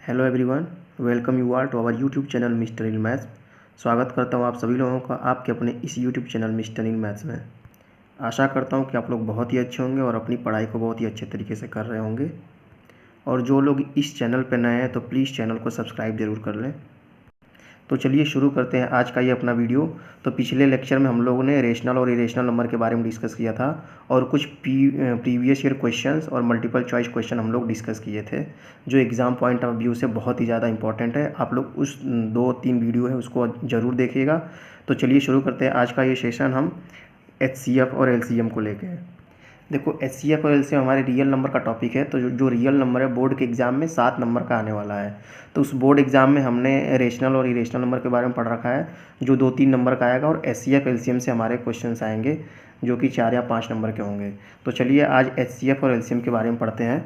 Hello everyone, welcome you all to our YouTube channel mister in maths. स्वागत करता हूं आप सभी लोगों का आपके अपने इस YouTube channel mister in maths में। आशा करता हूं कि आप लोग बहुत ही अच्छे होंगे और अपनी पढ़ाई को बहुत ही अच्छे तरीके से कर रहे होंगे। और जो लोग इस चैनल पर नए हैं तो प्लीज़ चैनल को सब्सक्राइब ज़रूर कर लें। तो चलिए शुरू करते हैं आज का ये अपना वीडियो। तो पिछले लेक्चर में हम लोगों ने रेशनल और इरेशनल नंबर के बारे में डिस्कस किया था और कुछ प्रीवियस ईयर क्वेश्चंस और मल्टीपल चॉइस क्वेश्चन हम लोग डिस्कस किए थे, जो एग्ज़ाम पॉइंट ऑफ व्यू से बहुत ही ज़्यादा इंपॉर्टेंट है। आप लोग उस 2-3 वीडियो है उसको ज़रूर देखिएगा। तो चलिए शुरू करते हैं आज का ये सेशन हम HCF और LCM को लेके। देखो HCF और LCM हमारे रियल नंबर का टॉपिक है। तो जो रियल नंबर है बोर्ड के एग्ज़ाम में 7 नंबर का आने वाला है। तो उस बोर्ड एग्ज़ाम में हमने रेशनल और इरेशनल नंबर के बारे में पढ़ रखा है, जो 2-3 नंबर का आएगा, और HCF LCM से हमारे क्वेश्चंस आएंगे जो कि 4 या 5 नंबर के होंगे। तो चलिए आज HCF और LCM के बारे में पढ़ते हैं।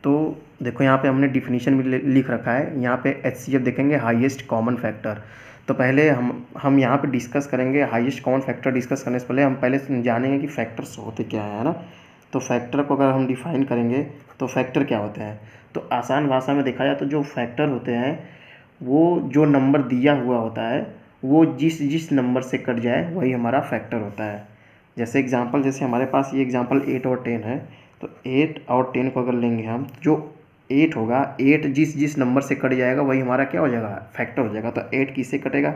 तो देखो यहाँ पे हमने डिफिनीशन भी लिख रखा है। यहाँ पे HCF देखेंगे हाईएस्ट कॉमन फैक्टर। तो पहले हम यहाँ पे डिस्कस करेंगे हाईएस्ट कॉमन फैक्टर। डिस्कस करने से पहले हम पहले जानेंगे कि फैक्टर्स होते क्या है ना। तो फैक्टर को अगर हम डिफाइन करेंगे तो फैक्टर क्या होते हैं, तो आसान भाषा में देखा जाए तो जो फैक्टर होते हैं वो जो नंबर दिया हुआ होता है वो जिस नंबर से कट जाए वही हमारा फैक्टर होता है। जैसे एग्जांपल, जैसे हमारे पास ये एग्जांपल 8 और 10 है। तो 8 और 10 को अगर लेंगे हम, जो 8 होगा, 8 जिस नंबर से कट जाएगा वही हमारा क्या हो जाएगा, फैक्टर हो जाएगा। तो 8 किससे कटेगा,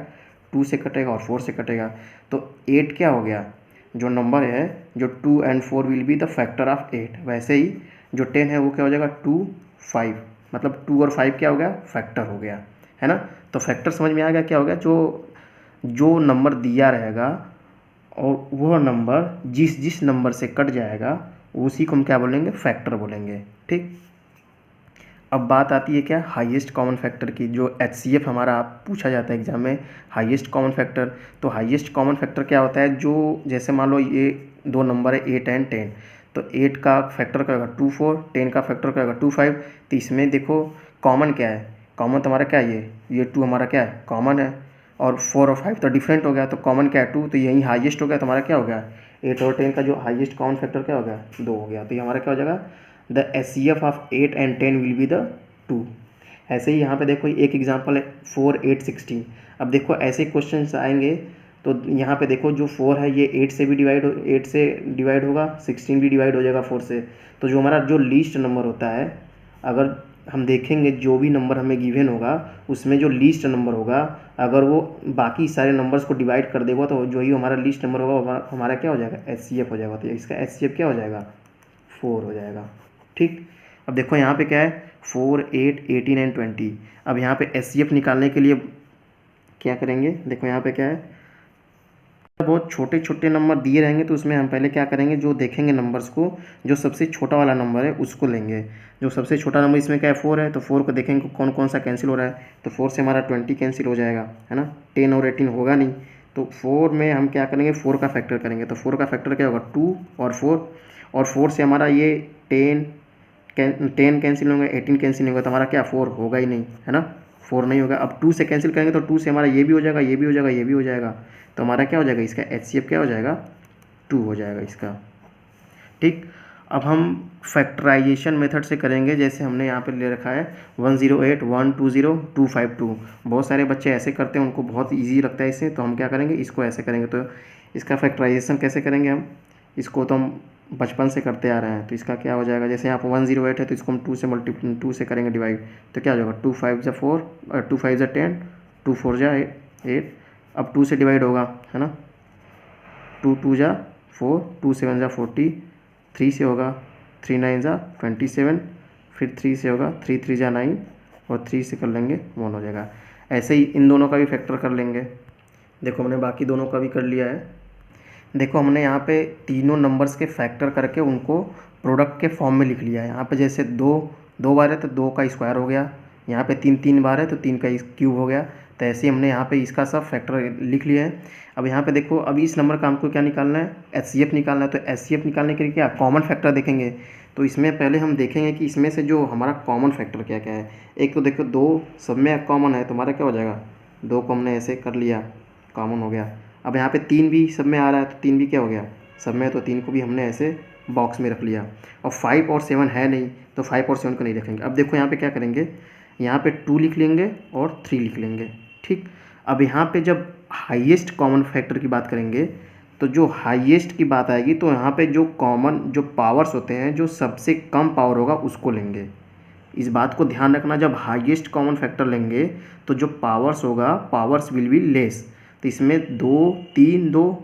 2 से कटेगा और 4 से कटेगा। तो 8 क्या हो गया, जो नंबर है, जो 2 and 4 will be the factor of 8। वैसे ही जो 10 है वो क्या हो जाएगा, 2, 5, मतलब 2 और 5 क्या हो गया, फैक्टर हो गया, है ना। तो फैक्टर समझ में आ गया क्या हो गया, जो नंबर दिया रहेगा और वह नंबर जिस नंबर से कट जाएगा उसी को हम क्या बोलेंगे, फैक्टर बोलेंगे। ठीक, अब बात आती है क्या, हाईएस्ट कॉमन फैक्टर की। जो HCF हमारा पूछा जाता है एग्जाम में, हाईएस्ट कॉमन फैक्टर। तो हाईएस्ट कॉमन फैक्टर क्या होता है, जो जैसे मान लो ये 2 नंबर है 8 and 10। तो 8 का फैक्टर क्या होगा, 2 4, 10 का फैक्टर क्या होगा, 2 5। तो इसमें देखो कॉमन क्या है, कॉमन तो हमारा क्या है, ये 2 हमारा क्या है, कॉमन है। और 4 और 5 तो डिफरेंट हो गया, तो कॉमन क्या है, 2, तो यही हाईएस्ट हो गया। तो हमारा क्या हो गया, 8 और 10 का जो हाईएस्ट कॉमन फैक्टर क्या हो गया, 2 हो गया। तो ये हमारा क्या हो जाएगा, the HCF of 8 and 10 will be the 2। ऐसे ही यहाँ पे देखो एक एग्जांपल है 4 8 16। अब देखो ऐसे क्वेश्चन आएंगे तो यहाँ पे देखो जो 4 है ये 8 से डिवाइड होगा, 16 भी डिवाइड हो जाएगा 4 से। तो जो हमारा जो लीस्ट नंबर होता है, अगर हम देखेंगे जो भी नंबर हमें गिवन होगा उसमें जो लीस्ट नंबर होगा, अगर वो बाकी सारे नंबर्स को डिवाइड कर देगा तो जो ही हमारा लीस्ट नंबर होगा वो हमारा क्या हो जाएगा, HCF हो जाएगा। तो इसका HCF क्या हो जाएगा, 4 हो जाएगा। ठीक, अब देखो यहाँ पे क्या है, 4 8 18 and 20। अब यहाँ पे HCF निकालने के लिए क्या करेंगे, देखो यहाँ पे क्या है, बहुत छोटे छोटे नंबर दिए रहेंगे तो उसमें हम पहले क्या करेंगे, जो देखेंगे नंबर्स को, जो सबसे छोटा वाला नंबर है उसको लेंगे। जो सबसे छोटा नंबर इसमें क्या है, 4 है, तो 4 को देखेंगे कौन कौन सा कैंसिल हो रहा है। तो 4 से हमारा 20 कैंसिल हो जाएगा, है ना। 10 और 18 होगा नहीं। तो 4 में हम क्या करेंगे, 4 का फैक्टर करेंगे। तो 4 का फैक्टर क्या होगा, 2 और 4। और 4 से हमारा ये 10 कैंसिल होंगे, 18 कैंसिल होगा, तो हमारा क्या, 4 होगा ही नहीं, है ना, 4 नहीं होगा। अब 2 से कैंसिल करेंगे तो 2 से हमारा ये भी हो जाएगा, ये भी हो जाएगा, ये भी हो जाएगा। तो हमारा क्या हो जाएगा, इसका HCF क्या हो जाएगा, 2 हो जाएगा इसका। ठीक, अब हम फैक्टराइजेशन मेथड से करेंगे, जैसे हमने यहाँ पे ले रखा है 108 120 252। बहुत सारे बच्चे ऐसे करते हैं, उनको बहुत ईजी लगता है इससे। तो हम क्या करेंगे, इसको ऐसे करेंगे। तो इसका फैक्टराइजेशन कैसे करेंगे हम, इसको तो हम बचपन से करते आ रहे हैं। तो इसका क्या हो जाएगा, जैसे यहाँ पर 108 है तो इसको हम 2 से करेंगे डिवाइड। तो क्या हो जाएगा, 2 5 जा 4, 2 5 जा 10, 2 4 जा 8। अब 2 से डिवाइड होगा, है ना, 2 2 जा 4, 2 7 जा 40, 3 से होगा 3 9 जा 27, फिर 3 से होगा 3 3 जा 9, और 3 से कर लेंगे 1 हो जाएगा। ऐसे ही इन दोनों का भी फैक्टर कर लेंगे। देखो हमने बाकी दोनों का भी कर लिया है। देखो हमने यहाँ पे तीनों नंबर्स के फैक्टर करके उनको प्रोडक्ट के फॉर्म में लिख लिया है। यहाँ पे जैसे 2 बार है तो 2 का स्क्वायर हो गया, यहाँ पे 3 बार है तो 3 का क्यूब हो गया। तो ऐसे हमने यहाँ पे इसका सब फैक्टर लिख लिया है। अब यहाँ पे देखो, अब इस नंबर का हमको क्या निकालना है, HCF निकालना है। तो HCF निकालने के लिए क्या, कॉमन फैक्टर देखेंगे। तो इसमें पहले हम देखेंगे कि इसमें से जो हमारा कॉमन फैक्टर क्या क्या है। एक तो देखो 2 सब में कॉमन है तो हमारा क्या हो जाएगा, 2 को हमने ऐसे कर लिया, कॉमन हो गया। अब यहाँ पे 3 भी सब में आ रहा है तो 3 भी क्या हो गया, सब में, तो 3 को भी हमने ऐसे बॉक्स में रख लिया। और 5 और 7 है नहीं तो 5 और 7 को नहीं रखेंगे। अब देखो यहाँ पे क्या करेंगे, यहाँ पे 2 लिख लेंगे और 3 लिख लेंगे। ठीक, अब यहाँ पे जब हाईएस्ट कॉमन फैक्टर की बात करेंगे तो जो हाईएस्ट की बात आएगी तो यहाँ पे जो कॉमन जो पावर्स होते हैं, जो सबसे कम पावर होगा उसको लेंगे। इस बात को ध्यान रखना, जब हाईएस्ट कॉमन फैक्टर लेंगे तो जो पावर्स होगा, पावर्स विल बी लेस। तो इसमें 2 3 2,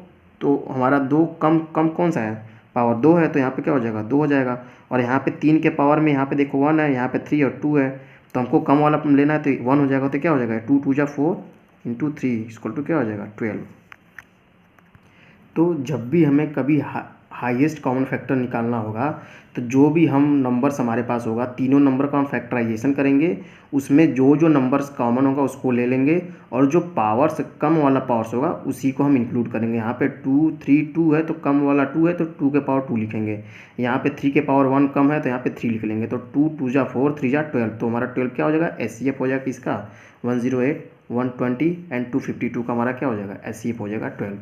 तो हमारा 2 कम कम कौन सा है, पावर 2 है, तो यहाँ पे क्या हो जाएगा 2 हो जाएगा। और यहाँ पे 3 के पावर में यहाँ पे देखो 1 है, यहाँ पे 3 और 2 है, तो हमको कम वाला लेना है तो 1 हो जाएगा। तो क्या हो जाएगा 2 2 जा 4 इंटू 3 इक्वल टू क्या हो जाएगा 12। तो जब भी हमें कभी हाईएस्ट कॉमन फैक्टर निकालना होगा तो जो भी हम नंबर्स हमारे पास होगा, तीनों नंबर का हम फैक्टराइजेशन करेंगे, उसमें जो जो नंबर्स कॉमन होगा उसको ले लेंगे, और जो पावर्स कम वाला पावर्स होगा उसी को हम इंक्लूड करेंगे। यहाँ पे 2 3 2 है तो कम वाला 2 है तो 2 के पावर 2 लिखेंगे। यहाँ पे 3 के पावर 1 कम है तो यहाँ पे 3 लिख लेंगे। तो 2 2 जा 4 3 जा 12, तो हमारा 12 क्या हो जाएगा एचसीएफ हो जाएगा किसका 108 120 एंड 252 का हमारा क्या हो जाएगा एचसीएफ हो जाएगा 12।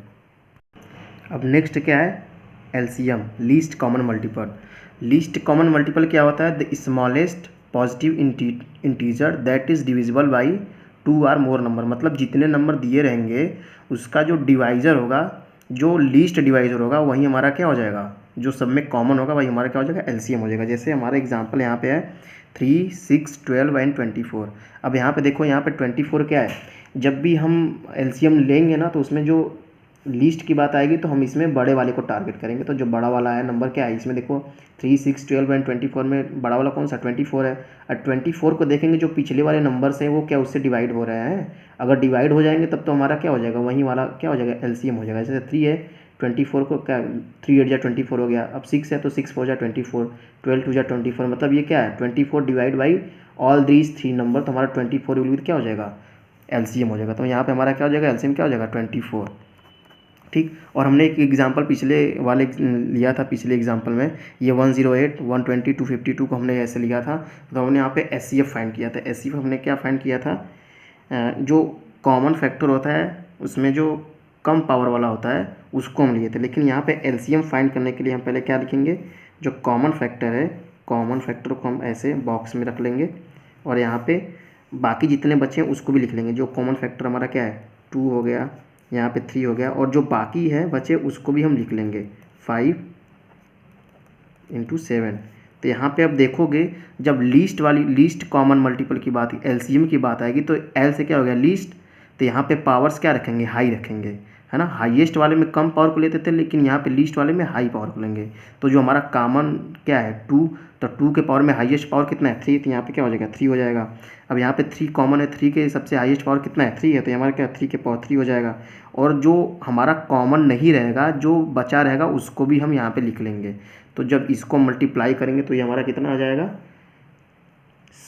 अब नेक्स्ट क्या है LCM, least common multiple. Least common multiple क्या होता है, the smallest positive integer that is divisible by 2 or more number. मतलब जितने नंबर दिए रहेंगे उसका जो डिवाइज़र होगा, जो लीस्ट डिवाइज़र होगा वही हमारा क्या हो जाएगा, जो सब में कॉमन होगा वही हमारा क्या हो जाएगा एलसीएम हो जाएगा। जैसे हमारा एग्जांपल यहाँ पे है 3 6 12 एंड 24। अब यहाँ पे देखो, यहाँ पे 24 क्या है, जब भी हम एलसीएम लेंगे ना तो उसमें जो लीस्ट की बात आएगी तो हम इसमें बड़े वाले को टारगेट करेंगे। तो जो बड़ा वाला है नंबर क्या है इसमें देखो 3 6 12 एंड 24 में बड़ा वाला कौन सा 24 है। और 24 को देखेंगे जो पिछले वाले नंबर्स हैं वो क्या उससे डिवाइड हो रहे हैं, अगर डिवाइड हो जाएंगे तब तो हमारा क्या हो जाएगा वही वाला क्या हो जाएगा एलसीएम हो जाएगा। जैसे 3 है 24 को क्या 3 8 जा 24 हो गया, अब 6 है तो 6 4 जा 24, 12 2 जा 24, मतलब ये क्या है 24 divide by all these 3 number, तो हमारा 24 विल क्या हो जाएगा एलसीएम हो जाएगा। तो यहाँ पे हमारा क्या हो जाएगा एलसीएम क्या हो जाएगा 24। ठीक, और हमने एक एग्जांपल पिछले वाले लिया था, पिछले एग्जांपल में ये 108 120 252 को हमने ऐसे लिया था। तो हमने यहाँ पे एचसीएफ फाइंड किया था। एचसीएफ हमने क्या फाइंड किया था, जो कॉमन फैक्टर होता है उसमें जो कम पावर वाला होता है उसको हम लिए थे। लेकिन यहाँ पे एलसीएम फाइंड करने के लिए हम पहले क्या लिखेंगे, जो कॉमन फैक्टर है, कॉमन फैक्टर को हम ऐसे बॉक्स में रख लेंगे और यहाँ पे बाकी जितने बचे हैं उसको भी लिख लेंगे। जो कॉमन फैक्टर हमारा क्या है 2 हो गया, यहाँ पे 3 हो गया, और जो बाकी है बचे उसको भी हम लिख लेंगे 5 इंटू 7। तो यहाँ पे अब देखोगे जब लीस्ट कॉमन मल्टीपल की बात एलसीएम की बात आएगी तो एल से क्या हो गया लीस्ट, तो यहाँ पे पावर्स क्या रखेंगे हाई रखेंगे, है ना। हाईएस्ट वाले में कम पावर को लेते थे लेकिन यहाँ पे लीस्ट वाले में हाई पावर को लेंगे। तो जो हमारा कॉमन क्या है 2, तो 2 के पावर में हाईएस्ट पावर कितना है 3, तो यहाँ पे क्या हो जाएगा 3 हो जाएगा। अब यहाँ पे 3 कॉमन है, 3 के सबसे हाईएस्ट पावर कितना है 3 है, तो हमारा क्या 3 के पावर 3 हो जाएगा। और जो हमारा कॉमन नहीं रहेगा, जो बचा रहेगा उसको भी हम यहाँ पे लिख लेंगे। तो जब इसको मल्टीप्लाई करेंगे तो ये हमारा कितना आ जाएगा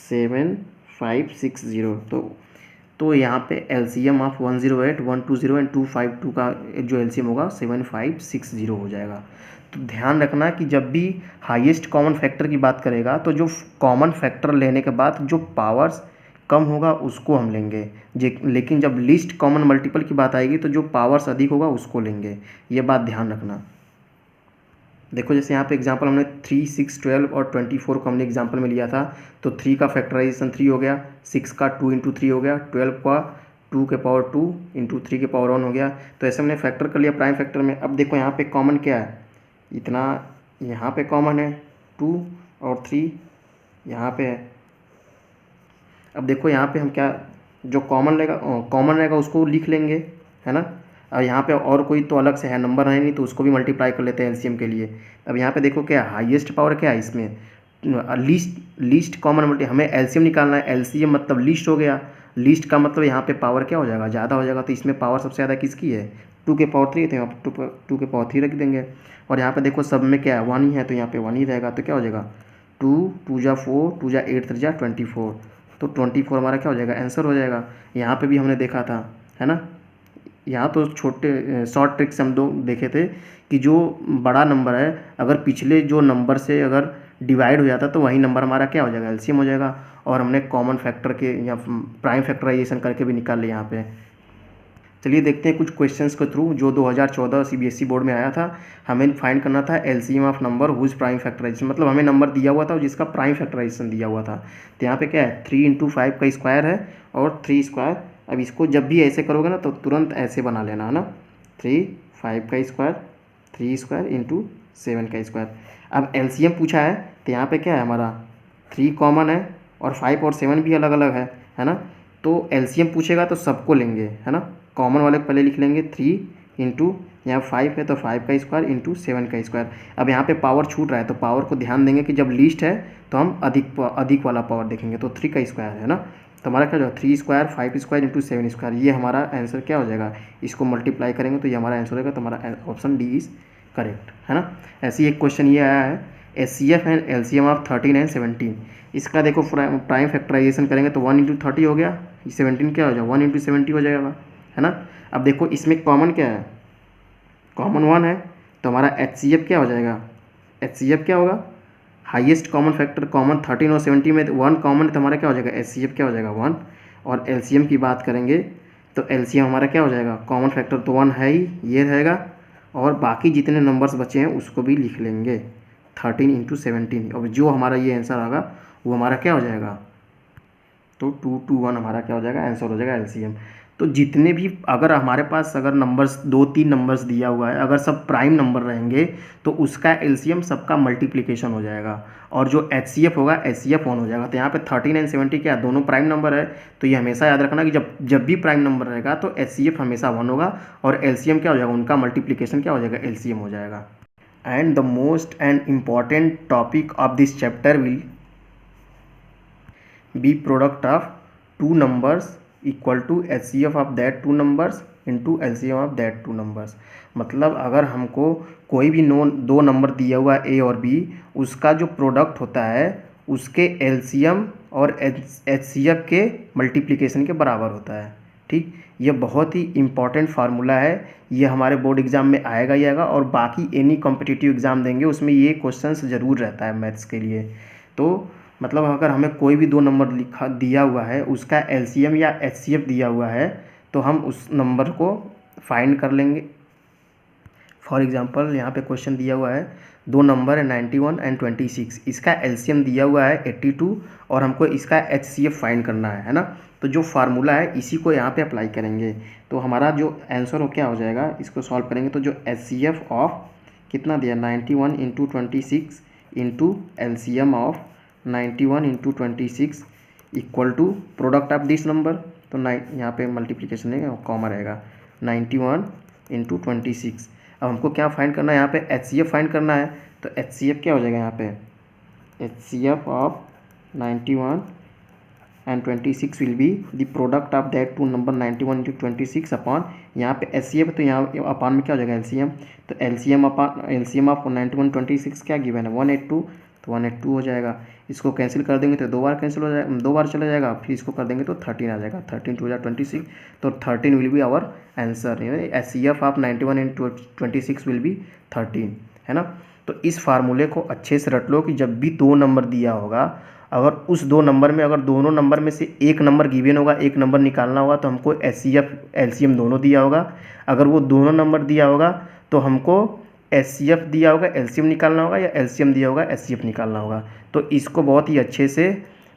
7560। तो यहाँ पे एलसीएम ऑफ 108 120 एंड 252 का जो एलसीएम होगा 7560 हो जाएगा। तो ध्यान रखना कि जब भी हाईएस्ट कॉमन फैक्टर की बात करेगा तो जो कॉमन फैक्टर लेने के बाद जो पावर्स कम होगा उसको हम लेंगे, लेकिन जब लीस्ट कॉमन मल्टीपल की बात आएगी तो जो पावर्स अधिक होगा उसको लेंगे। ये बात ध्यान रखना। देखो जैसे यहाँ पे एग्जांपल हमने 3 6 12 और 24 को हमने एग्जांपल में लिया था, तो 3 का फैक्टराइजेशन 3 हो गया, 6 का 2 इंटू 3 हो गया, 12 का 2 के पावर 2 इंटू 3 के पावर 1 हो गया। तो ऐसे हमने फैक्टर कर लिया प्राइम फैक्टर में। अब देखो यहाँ पे कॉमन क्या है, इतना यहाँ पे कॉमन है 2 और 3 यहाँ पे है। अब देखो यहाँ पे हम क्या जो कॉमन रहेगा उसको लिख लेंगे, है ना। और यहाँ पे और कोई तो अलग से है नंबर है नहीं तो उसको भी मल्टीप्लाई कर लेते हैं एलसीएम के लिए। अब यहाँ पे देखो क्या हाईएस्ट पावर क्या है इसमें लीस्ट कॉमन मल्टी, हमें एलसीएम निकालना है। एलसीएम मतलब लीस्ट हो गया, लीस्ट का मतलब यहाँ पे पावर क्या हो जाएगा ज़्यादा हो जाएगा। तो इसमें पावर सबसे ज़्यादा किसकी है 2 के पावर 3, तो यहाँ पर 2 के पावर 3 रख देंगे। और यहाँ पे देखो सब में क्या है 1 ही है तो यहाँ पे 1 ही रहेगा। तो क्या हो जाएगा 2 2 जा 4 2 जा 8 3 जा 24, तो 24 हमारा क्या हो जाएगा आंसर हो जाएगा। यहाँ पे भी हमने देखा था, है ना। यहाँ तो छोटे शॉर्ट ट्रिक्स हम दो देखे थे कि जो बड़ा नंबर है अगर पिछले जो नंबर से अगर डिवाइड हो जाता तो वही नंबर हमारा क्या हो जाएगा एलसीएम हो जाएगा। और हमने कॉमन फैक्टर के या प्राइम फैक्टराइजेशन करके भी निकाल लिया यहाँ पे। चलिए देखते हैं कुछ क्वेश्चंस के थ्रू जो 2014 सीबीएसई बोर्ड में आया था। हमें फाइंड करना था LCM of number whose prime factorization, मतलब हमें नंबर दिया हुआ था और जिसका प्राइम फैक्टराइजेशन दिया हुआ था। तो यहाँ पे क्या है 3 × 5 का स्क्वायर है और 3 स्क्वायर। अब इसको जब भी ऐसे करोगे ना तो तुरंत ऐसे बना लेना है ना, 3 5 का स्क्वायर 3 स्क्वायर इंटू 7 का स्क्वायर। अब एलसीएम पूछा है तो यहाँ पे क्या है हमारा 3 कॉमन है और 5 और 7 भी अलग अलग है ना। तो एलसीएम पूछेगा तो सबको लेंगे है ना, कॉमन वाले को पहले लिख लेंगे 3 इंटू यहाँ 5 है तो 5 का स्क्वायर इंटू 7 का स्क्वायर। अब यहाँ पे पावर छूट रहा है तो पावर को ध्यान देंगे कि जब लीस्ट है तो हम अधिक वाला पावर देखेंगे, तो 3 का स्क्वायर है ना। तो हमारा क्या हो जाएगा 3 स्क्वायर 5 स्क्वायर इंटू 7 स्क्वायर, ये हमारा आंसर क्या हो जाएगा। इसको मल्टीप्लाई करेंगे तो ये हमारा आंसर होगा, तो हमारा ऑप्शन डी इज करेक्ट है ना। ऐसे ही एक क्वेश्चन ये आया है HCF and LCM of 13 and 17। इसका देखो प्राइम फैक्टराइजेशन करेंगे तो 1 × 30 हो गया, 17 क्या हो जाएगा 1 × 70 हो जाएगा है ना। अब देखो इसमें कॉमन क्या है, कॉमन 1 है तो हमारा एचसीएफ क्या हो जाएगा, एचसीएफ क्या होगा हाईएस्ट कॉमन फैक्टर। कॉमन 13 और 70 में 1 कॉमन है तो हमारा क्या हो जाएगा एचसीएफ क्या हो जाएगा 1। और एलसीएम की बात करेंगे तो एलसीएम हमारा क्या हो जाएगा, कॉमन फैक्टर तो 1 है ही, ये रहेगा और बाकी जितने नंबर्स बचे हैं उसको भी लिख लेंगे 13 × 17। और जो हमारा ये आंसर आएगा वो हमारा क्या हो जाएगा, तो 2 to 1 हमारा क्या हो जाएगा आंसर हो जाएगा एलसीएम। तो जितने भी अगर हमारे पास अगर नंबर्स 2-3 नंबर्स दिया हुआ है, अगर सब प्राइम नंबर रहेंगे तो उसका एलसीएम सबका मल्टीप्लिकेशन हो जाएगा और जो एचसीएफ होगा एचसीएफ 1 हो जाएगा। तो यहाँ पे 13 एंड 70 क्या दोनों प्राइम नंबर है, तो ये हमेशा याद रखना कि जब भी प्राइम नंबर रहेगा तो एचसीएफ हमेशा 1 होगा और एलसीएम क्या हो जाएगा, उनका मल्टीप्लिकेशन क्या हो जाएगा एलसीएम हो जाएगा। And the most and important topic of this chapter will be product of 2 numbers equal to HCF of that 2 numbers into LCM of that 2 numbers। मतलब अगर हमको कोई भी 2 नंबर दिया हुआ है ए और बी, उसका जो प्रोडक्ट होता है उसके एलसीएम और एचसीएफ के मल्टीप्लिकेशन के बराबर होता है। ठीक, ये बहुत ही इम्पॉर्टेंट फार्मूला है, ये हमारे बोर्ड एग्ज़ाम में आएगा ही आएगा और बाकी एनी कॉम्पिटिटिव एग्ज़ाम देंगे उसमें ये क्वेश्चंस ज़रूर रहता है मैथ्स के लिए। तो मतलब अगर हमें कोई भी 2 नंबर लिखा दिया हुआ है उसका एलसीएम या एचसीएफ दिया हुआ है तो हम उस नंबर को फाइंड कर लेंगे। फॉर एग्जांपल यहाँ पे क्वेश्चन दिया हुआ है 2 नंबर है 91 एंड 26, इसका एलसीएम दिया हुआ है 82 और हमको इसका एचसीएफ फाइंड करना है ना। तो जो फार्मूला है इसी को यहाँ पे अप्लाई करेंगे तो हमारा जो आंसर हो क्या हो जाएगा, इसको सॉल्व करेंगे तो जो एचसीएफ ऑफ कितना दिया 91 × 26 into LCM of 91 × 26 equal to product of this number, तो यहाँ पे मल्टीप्लिकेशन है कॉमा रहेगा 91 × 26। अब हमको क्या फाइंड करना है, यहाँ पे एचसीएफ फाइंड करना है तो एचसीएफ क्या हो जाएगा यहाँ पे HCF of 91 and 26 will be the product of that 2 number 91 × 26 upon यहाँ पे एचसीएफ तो यहाँ अपॉन में क्या हो जाएगा एलसीएम, तो एलसीएम अपॉन एलसीएम ऑफ 91 26 क्या गिवन है 182, तो 182 हो जाएगा। इसको कैंसिल कर देंगे तो 2 बार कैंसिल हो जाएगा, 2 बार चला जाएगा, फिर इसको कर देंगे तो 13 आ जाएगा, 13 2 26, तो 13 will be our answer. HCF of 91 × 26 will be 13 है ना। तो इस फार्मूले को अच्छे से रट लो कि जब भी 2 नंबर दिया होगा, अगर उस 2 नंबर में अगर दोनों नंबर में से एक नंबर गिवन होगा, एक नंबर निकालना होगा तो हमको एचसीएफ एलसीएम दोनों दिया होगा। अगर वो दोनों नंबर दिया होगा तो हमको एचसीएफ दिया होगा एलसीएम निकालना होगा या एलसीएम दिया होगा एचसीएफ निकालना होगा। तो इसको बहुत ही अच्छे से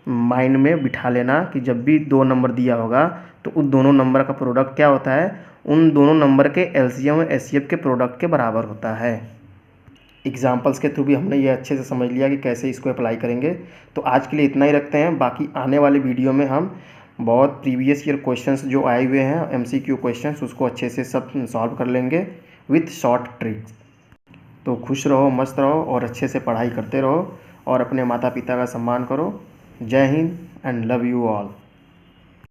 माइंड में बिठा लेना कि जब भी 2 नंबर दिया होगा तो उन दोनों नंबर का प्रोडक्ट क्या होता है, उन दोनों नंबर के एलसीएम और एचसीएफ के प्रोडक्ट के बराबर होता है। एग्जाम्पल्स के थ्रू भी हमने ये अच्छे से समझ लिया कि कैसे इसको अप्लाई करेंगे। तो आज के लिए इतना ही रखते हैं, बाकी आने वाले वीडियो में हम बहुत प्रीवियस ईयर क्वेश्चंस जो आए हुए हैं एमसीक्यू क्वेश्चंस उसको अच्छे से सब सॉल्व कर लेंगे विथ शॉर्ट ट्रिक्स। तो खुश रहो, मस्त रहो और अच्छे से पढ़ाई करते रहो और अपने माता पिता का सम्मान करो। जय Hind and love you all.